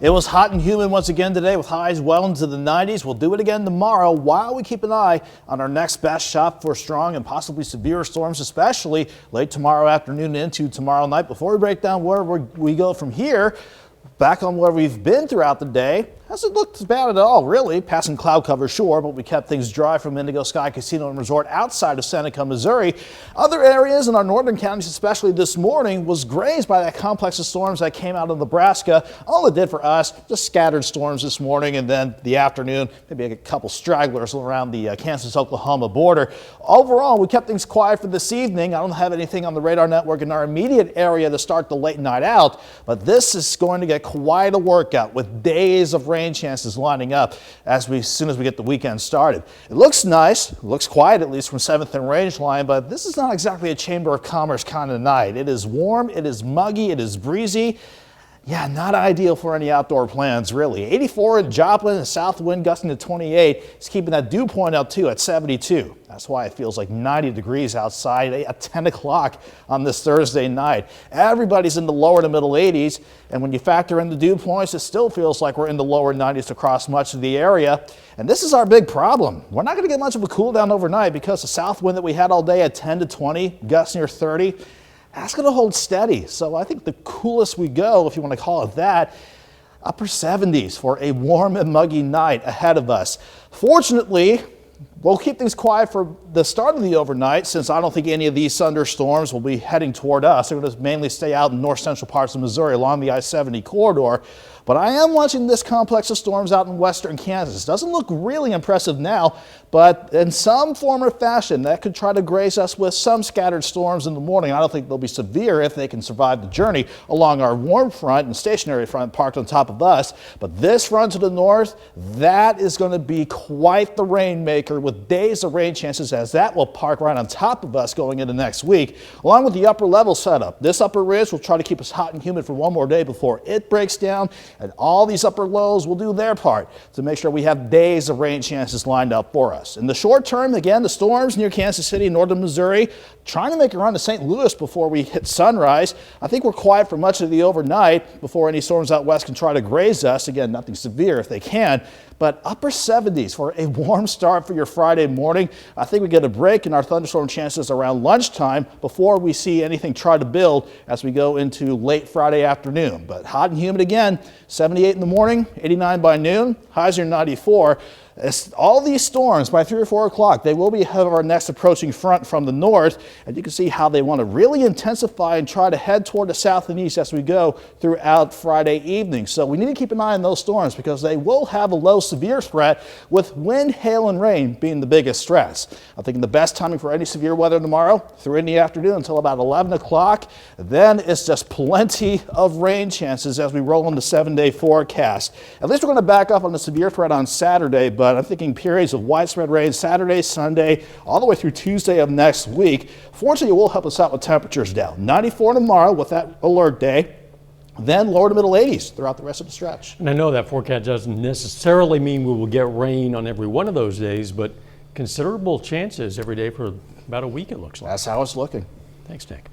It was hot and humid once again today with highs well into the 90s. We'll do it again tomorrow while we keep an eye on our next best shot for strong and possibly severe storms, especially late tomorrow afternoon into tomorrow night. Before we break down where we go from here, back on where we've been throughout the day, hasn't looked bad at all, really. Passing cloud cover, sure, but we kept things dry from Indigo Sky Casino and Resort outside of Seneca, Missouri. Other areas in our northern counties, especially this morning, was grazed by that complex of storms that came out of Nebraska. All it did for us, just scattered storms this morning, and then the afternoon, maybe a couple stragglers around the Kansas-Oklahoma border. Overall, we kept things quiet for this evening. I don't have anything on the radar network in our immediate area to start the late night out, but this is going to get quite a workout with days of rain chances lining up as soon as we get the weekend started. It looks nice, it looks quiet at least from 7th and Range Line, but this is not exactly a Chamber of Commerce kind of night. It is warm, it is muggy, it is breezy. Yeah, not ideal for any outdoor plans, really. 84 in Joplin, and south wind gusting to 28. It's keeping that dew point up too at 72. That's why it feels like 90 degrees outside at 10 o'clock on this Thursday night. Everybody's in the lower to middle 80s, and when you factor in the dew points, it still feels like we're in the lower 90s across much of the area. And this is our big problem. We're not going to get much of a cool down overnight because the south wind that we had all day at 10 to 20, gusts near 30, that's going to hold steady. So I think the coolest we go, if you want to call it that, upper 70s for a warm and muggy night ahead of us. Fortunately, we'll keep things quiet for the start of the overnight since I don't think any of these thunderstorms will be heading toward us. They're going to mainly stay out in north central parts of Missouri along the I-70 corridor. But I am watching this complex of storms out in western Kansas. Doesn't look really impressive now, but in some form or fashion, that could try to graze us with some scattered storms in the morning. I don't think they'll be severe if they can survive the journey along our warm front and stationary front parked on top of us. But this front to the north, that is going to be quite the rainmaker with days of rain chances as that will park right on top of us going into next week, along with the upper level setup. This upper ridge will try to keep us hot and humid for one more day before it breaks down. And all these upper lows will do their part to make sure we have days of rain chances lined up for us. In the short term, again, the storms near Kansas City, northern Missouri, trying to make a run to St. Louis before we hit sunrise. I think we're quiet for much of the overnight before any storms out west can try to graze us. Again, nothing severe if they can, but upper 70s for a warm start for your Friday morning. I think we get a break in our thunderstorm chances around lunchtime before we see anything try to build as we go into late Friday afternoon. But hot and humid again, 78 in the morning, 89 by noon, highs are 94. All these storms by 3 or 4 o'clock, they will be ahead of our next approaching front from the north, and you can see how they want to really intensify and try to head toward the south and east as we go throughout Friday evening. So we need to keep an eye on those storms because they will have a low severe threat with wind, hail, and rain being the biggest threats. I'm thinking the best timing for any severe weather tomorrow through in the afternoon until about 11 o'clock. Then it's just plenty of rain chances as we roll into 7-day forecast. At least we're going to back up on the severe threat on Saturday, but I'm thinking periods of widespread rain Saturday, Sunday, all the way through Tuesday of next week. Fortunately, it will help us out with temperatures down. 94 tomorrow with that alert day, then lower to middle 80s throughout the rest of the stretch. And I know that forecast doesn't necessarily mean we will get rain on every one of those days, but considerable chances every day for about a week, it looks like. That's how it's looking. Thanks, Nick.